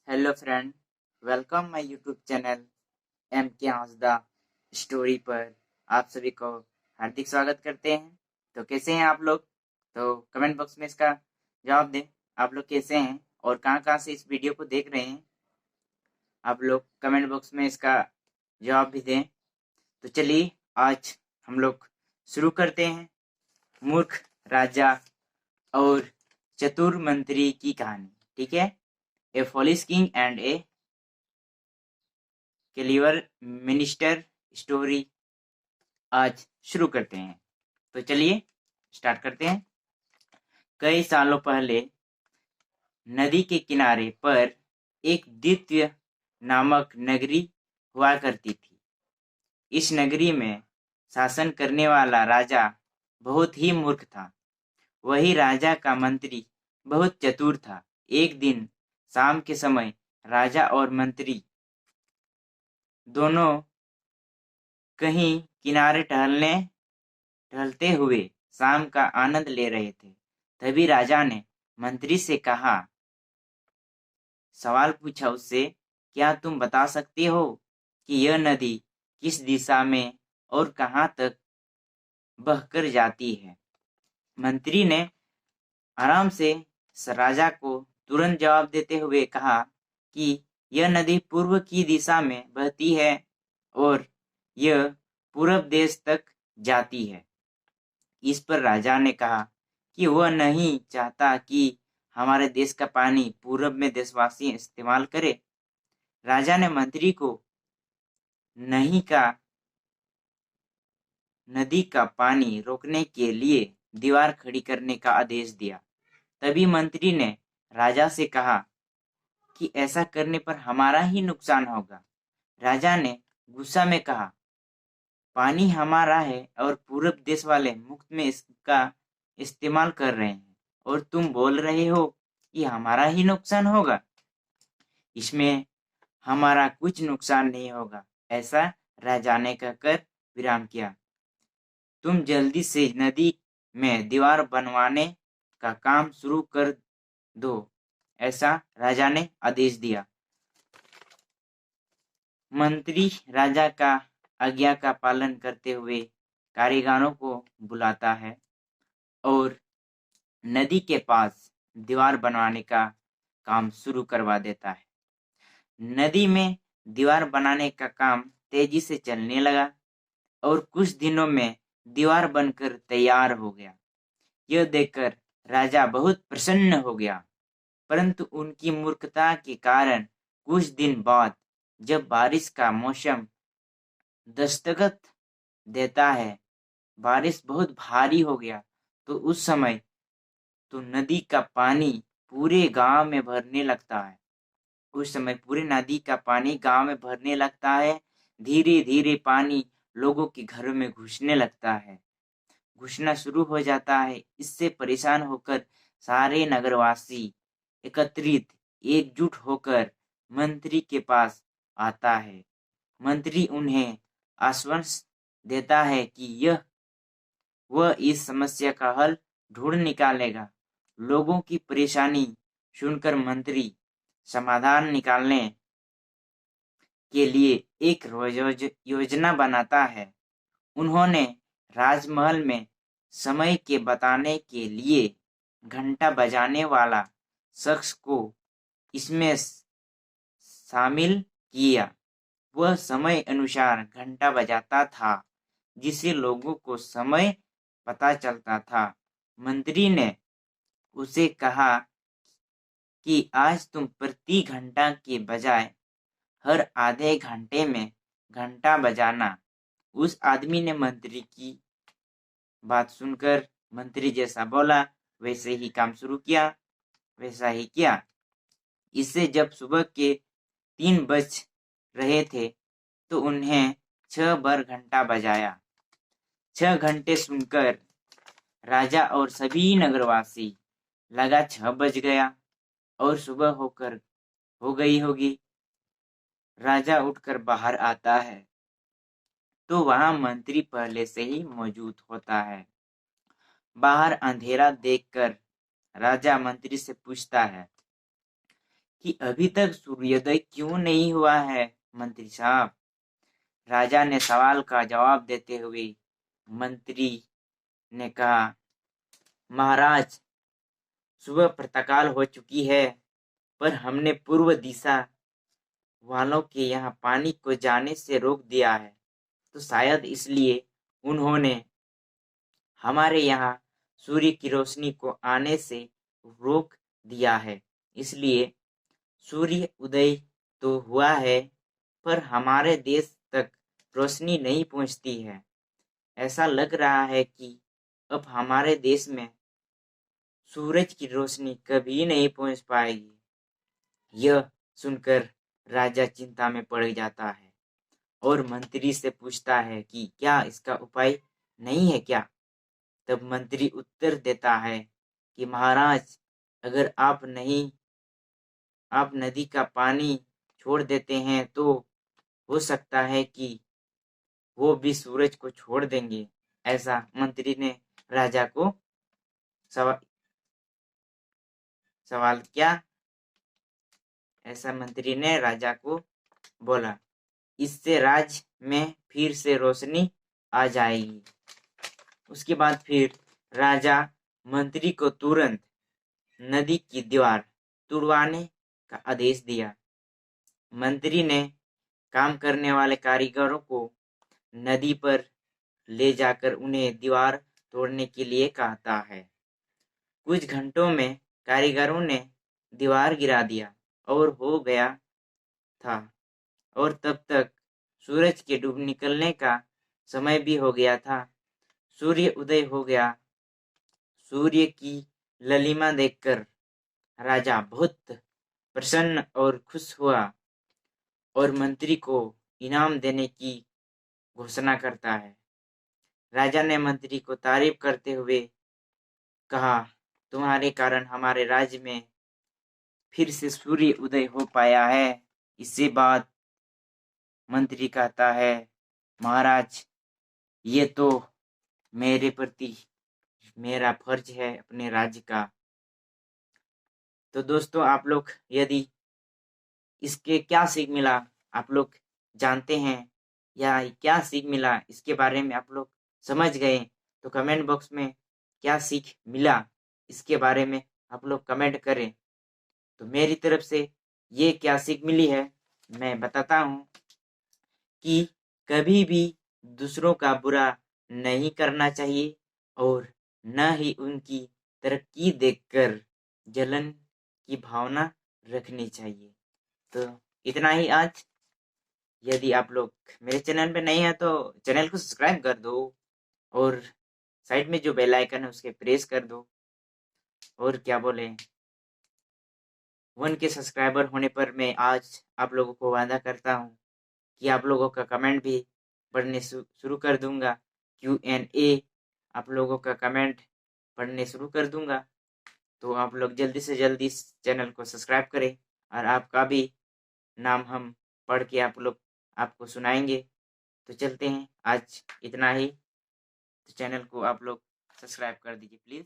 Hello friend, welcome my YouTube channel M K Hansda story पर आप सभी को हार्दिक स्वागत करते हैं। तो कैसे हैं आप लोग? तो कमेंट बॉक्स में इसका जवाब दें। आप लोग कैसे हैं और कहाँ कहाँ से इस वीडियो को देख रहे हैं? आप लोग कमेंट बॉक्स में इसका जवाब भी दें। तो चलिए आज हम लोग शुरू करते हैं मूर्ख राजा और चतुर मंत्री की कहानी। ठीक है, a foolish king and a clever minister story आज शुरू करते हैं। तो चलिए स्टार्ट करते हैं। कई सालों पहले नदी के किनारे पर एक द्वितीय नामक नगरी हुआ करती थी। इस नगरी में शासन करने वाला राजा बहुत ही मूर्ख था। वही राजा का मंत्री बहुत चतुर था। एक दिन शाम के समय राजा और मंत्री दोनों कहीं किनारे टहलते हुए शाम का आनंद ले रहे थे। तभी राजा ने मंत्री से कहा, सवाल पूछा उससे, क्या तुम बता सकते हो कि यह नदी किस दिशा में और कहाँ तक बहकर जाती है? मंत्री ने आराम से राजा को तुरंत जवाब देते हुए कहा कि यह नदी पूर्व की दिशा में बहती है और यह पूरब देश तक जाती है। इस पर राजा ने कहा कि वह नहीं चाहता कि हमारे देश का पानी पूरब में देशवासी इस्तेमाल करे। राजा ने मंत्री को नहीं का नदी का पानी रोकने के लिए दीवार खड़ी करने का आदेश दिया। तभी मंत्री ने राजा से कहा कि ऐसा करने पर हमारा ही नुकसान होगा। राजा ने गुस्सा में कहा, पानी हमारा है और पूरब देश वाले मुफ्त में इसका इस्तेमाल कर रहे हैं और तुम बोल रहे हो कि हमारा ही नुकसान होगा। इसमें हमारा कुछ नुकसान नहीं होगा, ऐसा राजा ने कहकर विराम किया। तुम जल्दी से नदी में दीवार बनवाने का काम शुरू कर दो, ऐसा राजा ने आदेश दिया। मंत्री राजा का आज्ञा का पालन करते हुए कारीगरों को बुलाता है और नदी के पास दीवार बनवाने का काम शुरू करवा देता है। नदी में दीवार बनाने का काम तेजी से चलने लगा और कुछ दिनों में दीवार बनकर तैयार हो गया। यह देखकर राजा बहुत प्रसन्न हो गया, परंतु उनकी मूर्खता के कारण कुछ दिन बाद जब बारिश का मौसम दस्तखत देता है, बारिश बहुत भारी हो गया, तो उस समय तो नदी का पानी पूरे गांव में भरने लगता है। उस समय पूरे नदी का पानी गांव में भरने लगता है। धीरे धीरे पानी लोगों के घरों में घुसने लगता है, घुसना शुरू हो जाता है। इससे परेशान होकर सारे नगरवासी एकजुट होकर मंत्री के पास आता है। मंत्री उन्हें आश्वासन देता है कि वह इस समस्या का हल ढूंढ निकालेगा। लोगों की परेशानी सुनकर मंत्री समाधान निकालने के लिए एक योजना बनाता है। उन्होंने राजमहल में समय के बताने के लिए घंटा बजाने वाला शख्स को इसमें शामिल किया। वह समय अनुसार घंटा बजाता था, जिससे लोगों को समय पता चलता था। मंत्री ने उसे कहा कि आज तुम प्रति घंटा के बजाय हर आधे घंटे में घंटा बजाना। उस आदमी ने मंत्री की बात सुनकर मंत्री जैसा बोला वैसे ही काम शुरू किया, वैसा ही किया। इससे जब सुबह के 3 बज रहे थे तो उन्हें 6 बार घंटा बजाया। 6 घंटे सुनकर राजा और सभी नगरवासी लगा 6 बज गया और सुबह हो गई होगी। राजा उठकर बाहर आता है तो वहां मंत्री पहले से ही मौजूद होता है। बाहर अंधेरा देखकर राजा मंत्री से पूछता है कि अभी तक सूर्योदय क्यों नहीं हुआ है मंत्री साहब। राजा ने सवाल का जवाब देते हुए मंत्री ने कहा, महाराज, सुबह प्रातःकाल हो चुकी है, पर हमने पूर्व दिशा वालों के यहाँ पानी को जाने से रोक दिया है, तो शायद इसलिए उन्होंने हमारे यहाँ सूर्य की रोशनी को आने से रोक दिया है। इसलिए सूर्य उदय तो हुआ है, पर हमारे देश तक रोशनी नहीं पहुँचती है। ऐसा लग रहा है कि अब हमारे देश में सूरज की रोशनी कभी नहीं पहुँच पाएगी। यह सुनकर राजा चिंता में पड़ जाता है और मंत्री से पूछता है कि क्या इसका उपाय नहीं है क्या। तब मंत्री उत्तर देता है कि महाराज, अगर आप नदी का पानी छोड़ देते हैं तो हो सकता है कि वो भी सूरज को छोड़ देंगे। ऐसा मंत्री ने राजा को सवाल किया। ऐसा मंत्री ने राजा को बोला, इससे राज्य में फिर से रोशनी आ जाएगी। उसके बाद फिर राजा मंत्री को तुरंत नदी की दीवार तुड़वाने का आदेश दिया। मंत्री ने काम करने वाले कारीगरों को नदी पर ले जाकर उन्हें दीवार तोड़ने के लिए कहता है। कुछ घंटों में कारीगरों ने दीवार गिरा दिया और हो गया था, और तब तक सूरज के डूब निकलने का समय भी हो गया था। सूर्य उदय हो गया। सूर्य की ललिमा देखकर राजा बहुत प्रसन्न और खुश हुआ और मंत्री को इनाम देने की घोषणा करता है। राजा ने मंत्री को तारीफ करते हुए कहा, तुम्हारे कारण हमारे राज्य में फिर से सूर्य उदय हो पाया है। इसके बाद मंत्री कहता है, महाराज, ये तो मेरे प्रति मेरा फर्ज है अपने राज्य का। तो दोस्तों, आप लोग यदि इसके क्या सीख मिला आप लोग जानते हैं, या क्या सीख मिला इसके बारे में आप लोग समझ गए, तो कमेंट बॉक्स में क्या सीख मिला इसके बारे में आप लोग कमेंट करें। तो मेरी तरफ से ये क्या सीख मिली है मैं बताता हूँ कि कभी भी दूसरों का बुरा नहीं करना चाहिए और न ही उनकी तरक्की देखकर जलन की भावना रखनी चाहिए। तो इतना ही आज। यदि आप लोग मेरे चैनल पे नए हैं तो चैनल को सब्सक्राइब कर दो और साइड में जो बेल आइकन है उसके प्रेस कर दो। और क्या बोले, 1 के सब्सक्राइबर होने पर मैं आज आप लोगों को वादा करता हूँ कि आप लोगों का कमेंट भी पढ़ने शुरू कर दूंगा। Q&A आप लोगों का कमेंट पढ़ने शुरू कर दूंगा। तो आप लोग जल्दी से जल्दी इस चैनल को सब्सक्राइब करें और आपका भी नाम हम पढ़ के आपको सुनाएंगे। तो चलते हैं, आज इतना ही। तो चैनल को आप लोग सब्सक्राइब कर दीजिए प्लीज़।